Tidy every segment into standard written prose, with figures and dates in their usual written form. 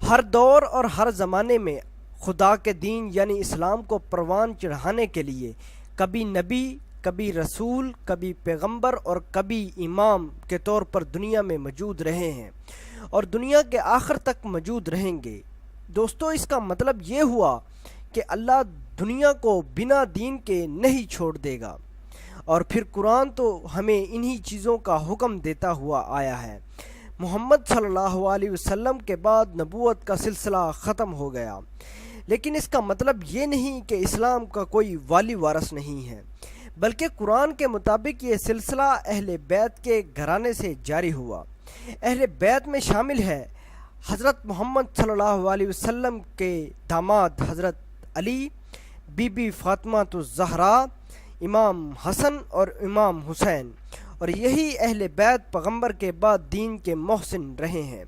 ہر دور اور ہر زمانے میں خدا کے دین یعنی اسلام کو پروان چڑھانے کے لیے کبھی نبی، کبھی رسول، کبھی پیغمبر اور کبھی امام کے طور پر دنیا میں موجود رہے ہیں اور دنیا کے آخر تک موجود رہیں گے۔ دوستو، اس کا مطلب یہ ہوا کہ اللہ دنیا کو بنا دین کے نہیں چھوڑ دے گا، اور پھر قرآن تو ہمیں انہی چیزوں کا حکم دیتا ہوا آیا ہے۔ محمد صلی اللہ علیہ وسلم کے بعد نبوت کا سلسلہ ختم ہو گیا، لیکن اس کا مطلب یہ نہیں کہ اسلام کا کوئی والی وارث نہیں ہے، بلکہ قرآن کے مطابق یہ سلسلہ اہل بیت کے گھرانے سے جاری ہوا۔ اہل بیت میں شامل ہے حضرت محمد صلی اللہ علیہ وسلم کے داماد حضرت علی، بی بی فاطمہ الزہرا، امام حسن اور امام حسین، اور یہی اہل بیت پیغمبر کے بعد دین کے محسن رہے ہیں۔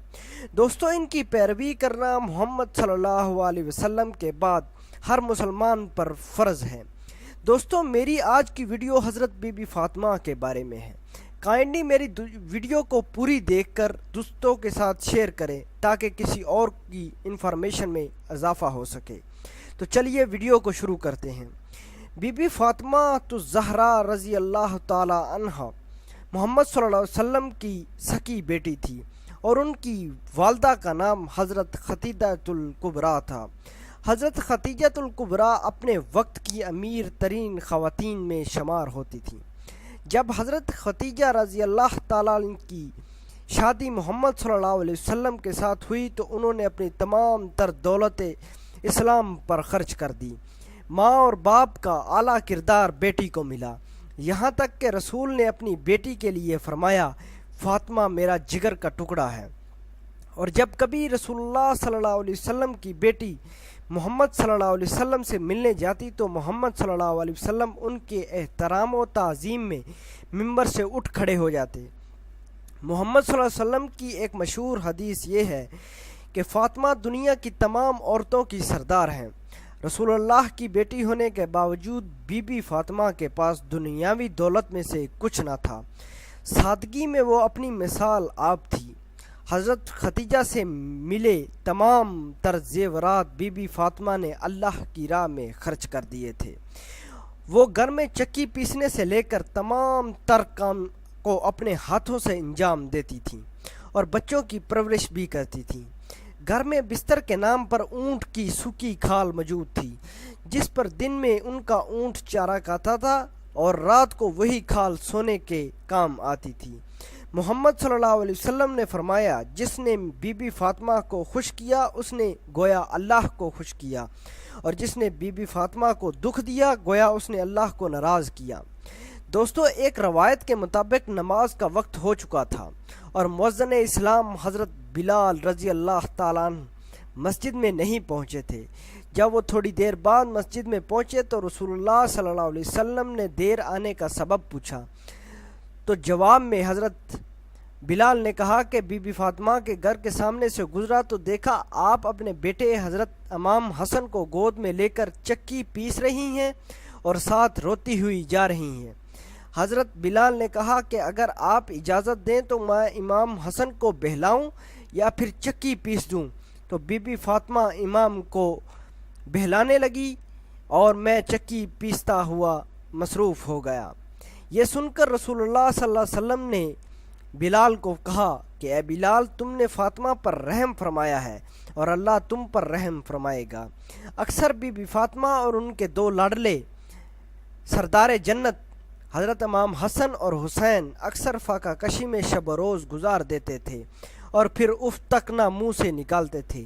دوستو، ان کی پیروی کرنا محمد صلی اللہ علیہ وسلم کے بعد ہر مسلمان پر فرض ہے۔ دوستو، میری آج کی ویڈیو حضرت بی بی فاطمہ کے بارے میں ہے۔ کائنڈلی میری ویڈیو کو پوری دیکھ کر دوستوں کے ساتھ شیئر کریں تاکہ کسی اور کی انفارمیشن میں اضافہ ہو سکے۔ تو چلیے ویڈیو کو شروع کرتے ہیں۔ بی بی فاطمہ الزہرا رضی اللہ تعالی عنہا محمد صلی اللہ علیہ وسلم کی سکی بیٹی تھی، اور ان کی والدہ کا نام حضرت خدیجہ الکبریٰ تھا۔ حضرت خدیجہ الکبریٰ اپنے وقت کی امیر ترین خواتین میں شمار ہوتی تھیں۔ جب حضرت خدیجہ رضی اللہ تعالیٰ عنہ کی شادی محمد صلی اللہ علیہ وسلم کے ساتھ ہوئی تو انہوں نے اپنی تمام تر دولت اسلام پر خرچ کر دی۔ ماں اور باپ کا اعلیٰ کردار بیٹی کو ملا، یہاں تک کہ رسول نے اپنی بیٹی کے لیے فرمایا، فاطمہ میرا جگر کا ٹکڑا ہے۔ اور جب کبھی رسول اللہ صلی اللہ علیہ وسلم کی بیٹی محمد صلی اللہ علیہ وسلم سے ملنے جاتی تو محمد صلی اللہ علیہ وسلم ان کے احترام و تعظیم میں منبر سے اٹھ کھڑے ہو جاتے۔ محمد صلی اللہ علیہ وسلم کی ایک مشہور حدیث یہ ہے کہ فاطمہ دنیا کی تمام عورتوں کی سردار ہیں۔ رسول اللہ کی بیٹی ہونے کے باوجود بی بی فاطمہ کے پاس دنیاوی دولت میں سے کچھ نہ تھا۔ سادگی میں وہ اپنی مثال آپ تھی۔ حضرت خدیجہ سے ملے تمام تر زیورات بی بی فاطمہ نے اللہ کی راہ میں خرچ کر دیے تھے۔ وہ گھر میں چکی پیسنے سے لے کر تمام تر کام کو اپنے ہاتھوں سے انجام دیتی تھیں اور بچوں کی پرورش بھی کرتی تھیں۔ گھر میں بستر کے نام پر اونٹ کی سوکھی کھال موجود تھی، جس پر دن میں ان کا اونٹ چارہ کھاتا تھا اور رات کو وہی کھال سونے کے کام آتی تھی۔ محمد صلی اللہ علیہ وسلم نے فرمایا، جس نے بی بی فاطمہ کو خوش کیا اس نے گویا اللہ کو خوش کیا، اور جس نے بی بی فاطمہ کو دکھ دیا گویا اس نے اللہ کو ناراض کیا۔ دوستو، ایک روایت کے مطابق نماز کا وقت ہو چکا تھا اور مؤذن اسلام حضرت بلال رضی اللہ تعالیٰ عنہ مسجد میں نہیں پہنچے تھے۔ جب وہ تھوڑی دیر بعد مسجد میں پہنچے تو رسول اللہ صلی اللہ علیہ وسلم نے دیر آنے کا سبب پوچھا، تو جواب میں حضرت بلال نے کہا کہ بی بی فاطمہ کے گھر کے سامنے سے گزرا تو دیکھا آپ اپنے بیٹے حضرت امام حسن کو گود میں لے کر چکی پیس رہی ہیں اور ساتھ روتی ہوئی جا رہی ہیں۔ حضرت بلال نے کہا کہ اگر آپ اجازت دیں تو میں امام حسن کو بہلاؤں یا پھر چکی پیس دوں؟ تو بی بی فاطمہ امام کو بہلانے لگی اور میں چکی پیستا ہوا مصروف ہو گیا۔ یہ سن کر رسول اللہ صلی اللہ علیہ وسلم نے بلال کو کہا کہ اے بلال، تم نے فاطمہ پر رحم فرمایا ہے اور اللہ تم پر رحم فرمائے گا۔ اکثر بی بی فاطمہ اور ان کے دو لاڈلے سردار جنت حضرت امام حسن اور حسین اکثر فاقہ کشی میں شب و روز گزار دیتے تھے اور پھر اف تک نہ منہ سے نکالتے تھے۔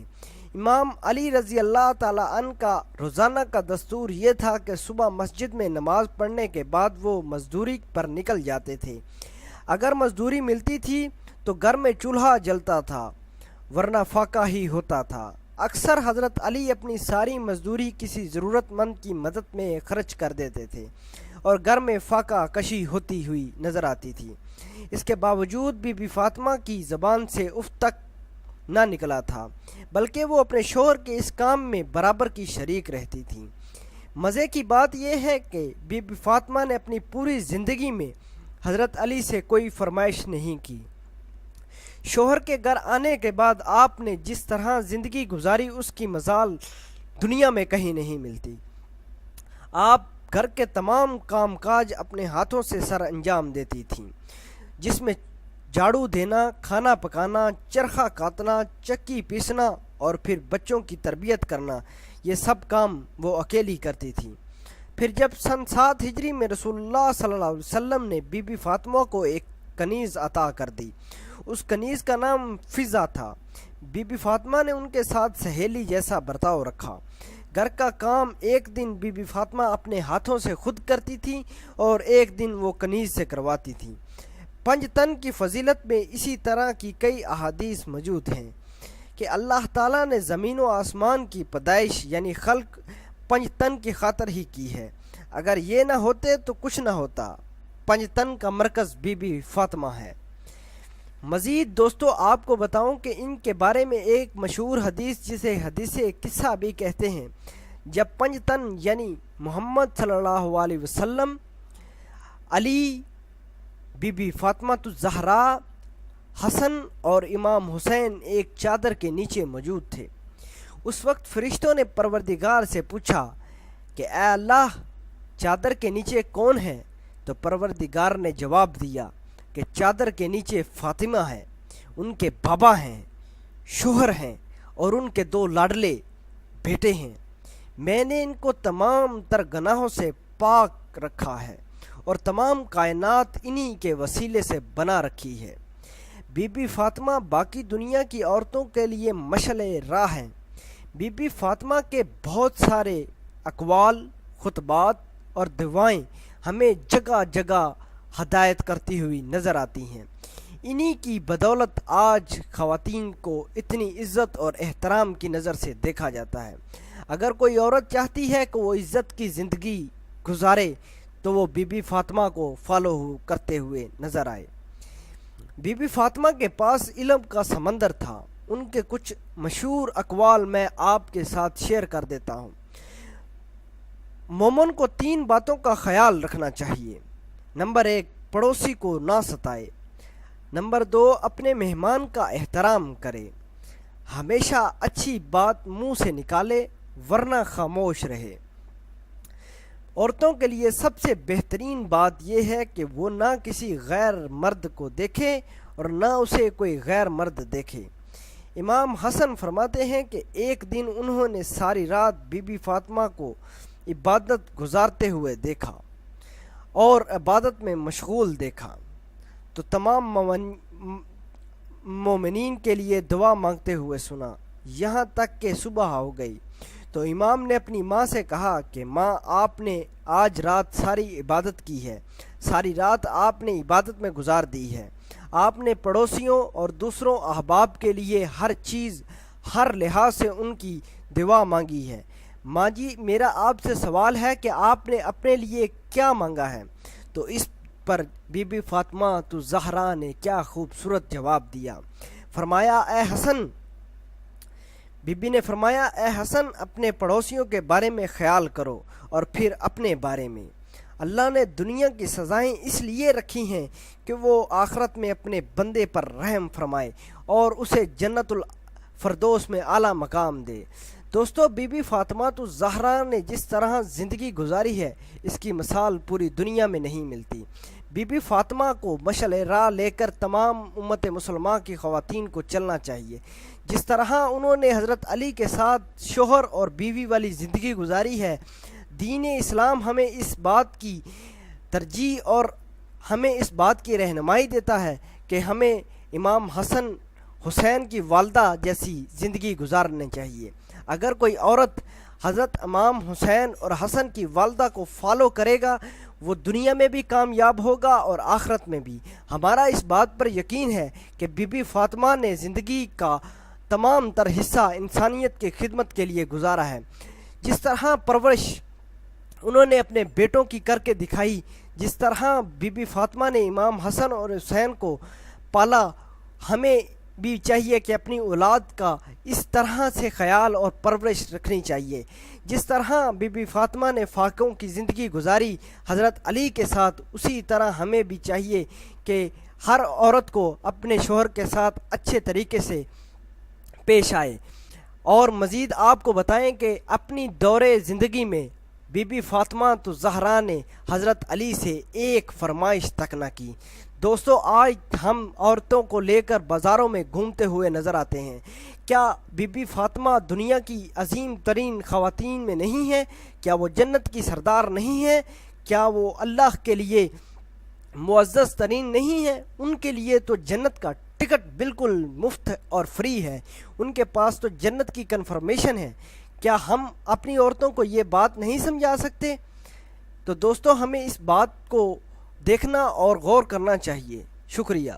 امام علی رضی اللہ تعالیٰ عنہ کا روزانہ کا دستور یہ تھا کہ صبح مسجد میں نماز پڑھنے کے بعد وہ مزدوری پر نکل جاتے تھے۔ اگر مزدوری ملتی تھی تو گھر میں چولہا جلتا تھا، ورنہ فاقہ ہی ہوتا تھا۔ اکثر حضرت علی اپنی ساری مزدوری کسی ضرورت مند کی مدد میں خرچ کر دیتے تھے اور گھر میں فاقہ کشی ہوتی ہوئی نظر آتی تھی۔ اس کے باوجود بی بی فاطمہ کی زبان سے اف تک نہ نکلا تھا، بلکہ وہ اپنے شوہر کے اس کام میں برابر کی شریک رہتی تھیں۔ مزے کی بات یہ ہے کہ بی بی فاطمہ نے اپنی پوری زندگی میں حضرت علی سے کوئی فرمائش نہیں کی۔ شوہر کے گھر آنے کے بعد آپ نے جس طرح زندگی گزاری اس کی مثال دنیا میں کہیں نہیں ملتی۔ آپ گھر کے تمام کام کاج اپنے ہاتھوں سے سر انجام دیتی تھیں، جس میں جھاڑو دینا، کھانا پکانا، چرخہ کاٹنا، چکی پیسنا اور پھر بچوں کی تربیت کرنا، یہ سب کام وہ اکیلی کرتی تھیں۔ پھر جب سن 7 ہجری میں رسول اللہ صلی اللہ علیہ وسلم نے بی بی فاطمہ کو ایک کنیز عطا کر دی۔ اس کنیز کا نام فضہ تھا۔ بی بی فاطمہ نے ان کے ساتھ سہیلی جیسا برتاؤ رکھا۔ گھر کا کام ایک دن بی بی فاطمہ اپنے ہاتھوں سے خود کرتی تھی اور ایک دن وہ کنیز سے کرواتی تھی۔ پنج تن کی فضیلت میں اسی طرح کی کئی احادیث موجود ہیں کہ اللہ تعالیٰ نے زمین و آسمان کی پیدائش یعنی خلق پنج تن کی خاطر ہی کی ہے۔ اگر یہ نہ ہوتے تو کچھ نہ ہوتا۔ پنج تن کا مرکز بی بی فاطمہ ہے۔ مزید دوستو آپ کو بتاؤں کہ ان کے بارے میں ایک مشہور حدیث جسے حدیث قصہ بھی کہتے ہیں، جب پنج تن یعنی محمد صلی اللہ علیہ وسلم، علی، بی بی فاطمہ الزہرا، حسن اور امام حسین ایک چادر کے نیچے موجود تھے، اس وقت فرشتوں نے پروردگار سے پوچھا کہ اے اللہ، چادر کے نیچے کون ہے؟ تو پروردگار نے جواب دیا کہ چادر کے نیچے فاطمہ ہے، ان کے بابا ہیں، شوہر ہیں اور ان کے 2 لاڈلے بیٹے ہیں۔ میں نے ان کو تمام تر گناہوں سے پاک رکھا ہے اور تمام کائنات انہی کے وسیلے سے بنا رکھی ہے۔ بی بی فاطمہ باقی دنیا کی عورتوں کے لیے مشعل راہ ہیں۔ بی بی فاطمہ کے بہت سارے اقوال، خطبات اور دعائیں ہمیں جگہ جگہ ہدایت کرتی ہوئی نظر آتی ہیں۔ انہی کی بدولت آج خواتین کو اتنی عزت اور احترام کی نظر سے دیکھا جاتا ہے۔ اگر کوئی عورت چاہتی ہے کہ وہ عزت کی زندگی گزارے تو وہ بی بی فاطمہ کو فالو کرتے ہوئے نظر آئے۔ بی بی فاطمہ کے پاس علم کا سمندر تھا۔ ان کے کچھ مشہور اقوال میں آپ کے ساتھ شیئر کر دیتا ہوں۔ مومن کو 3 باتوں کا خیال رکھنا چاہیے۔ نمبر 1، پڑوسی کو نہ ستائے۔ نمبر 2، اپنے مہمان کا احترام کرے۔ ہمیشہ اچھی بات منہ سے نکالے ورنہ خاموش رہے۔ عورتوں کے لیے سب سے بہترین بات یہ ہے کہ وہ نہ کسی غیر مرد کو دیکھے اور نہ اسے کوئی غیر مرد دیکھے۔ امام حسن فرماتے ہیں کہ ایک دن انہوں نے ساری رات بی بی فاطمہ کو عبادت گزارتے ہوئے دیکھا اور عبادت میں مشغول دیکھا، تو تمام مومنین کے لیے دعا مانگتے ہوئے سنا، یہاں تک کہ صبح ہو گئی۔ تو امام نے اپنی ماں سے کہا کہ ماں، آپ نے آج رات ساری عبادت کی ہے، ساری رات آپ نے عبادت میں گزار دی ہے، آپ نے پڑوسیوں اور دوسروں احباب کے لیے ہر چیز، ہر لحاظ سے ان کی دعا مانگی ہے۔ ماں جی، میرا آپ سے سوال ہے کہ آپ نے اپنے لیے کیا مانگا ہے؟ تو اس پر بی بی فاطمہ الزہرا نے کیا خوبصورت جواب دیا۔ فرمایا، اے حسن، بی بی نے فرمایا، اے حسن، اپنے پڑوسیوں کے بارے میں خیال کرو اور پھر اپنے بارے میں۔ اللہ نے دنیا کی سزائیں اس لیے رکھی ہیں کہ وہ آخرت میں اپنے بندے پر رحم فرمائے اور اسے جنت الفردوس میں اعلیٰ مقام دے۔ دوستو، بی بی فاطمہ الزہرا نے جس طرح زندگی گزاری ہے، اس کی مثال پوری دنیا میں نہیں ملتی۔ بی بی فاطمہ کو مشعل راہ لے کر تمام امت مسلمہ کی خواتین کو چلنا چاہیے۔ جس طرح انہوں نے حضرت علی کے ساتھ شوہر اور بیوی والی زندگی گزاری ہے، دین اسلام ہمیں اس بات کی ترجیح اور ہمیں اس بات کی رہنمائی دیتا ہے کہ ہمیں امام حسن حسین کی والدہ جیسی زندگی گزارنی چاہیے۔ اگر کوئی عورت حضرت امام حسین اور حسن کی والدہ کو فالو کرے گا، وہ دنیا میں بھی کامیاب ہوگا اور آخرت میں بھی۔ ہمارا اس بات پر یقین ہے کہ بی بی فاطمہ نے زندگی کا تمام تر حصہ انسانیت کی خدمت کے لیے گزارا ہے۔ جس طرح پرورش انہوں نے اپنے بیٹوں کی کر کے دکھائی، جس طرح بی بی فاطمہ نے امام حسن اور حسین کو پالا، ہمیں بھی چاہیے کہ اپنی اولاد کا اس طرح سے خیال اور پرورش رکھنی چاہیے۔ جس طرح بی بی فاطمہ نے فاقوں کی زندگی گزاری حضرت علی کے ساتھ، اسی طرح ہمیں بھی چاہیے کہ ہر عورت کو اپنے شوہر کے ساتھ اچھے طریقے سے پیش آئے۔ اور مزید آپ کو بتائیں کہ اپنی دور زندگی میں بی بی فاطمہ تو زہرا نے حضرت علی سے ایک فرمائش تک نہ کی۔ دوستو، آج ہم عورتوں کو لے کر بازاروں میں گھومتے ہوئے نظر آتے ہیں۔ کیا بی بی فاطمہ دنیا کی عظیم ترین خواتین میں نہیں ہے؟ کیا وہ جنت کی سردار نہیں ہے؟ کیا وہ اللہ کے لیے معزز ترین نہیں ہے؟ ان کے لیے تو جنت کا ٹکٹ بالکل مفت اور فری ہے، ان کے پاس تو جنت کی کنفرمیشن ہے۔ کیا ہم اپنی عورتوں کو یہ بات نہیں سمجھا سکتے؟ تو دوستو، ہمیں اس بات کو دیکھنا اور غور کرنا چاہیے۔ شکریہ۔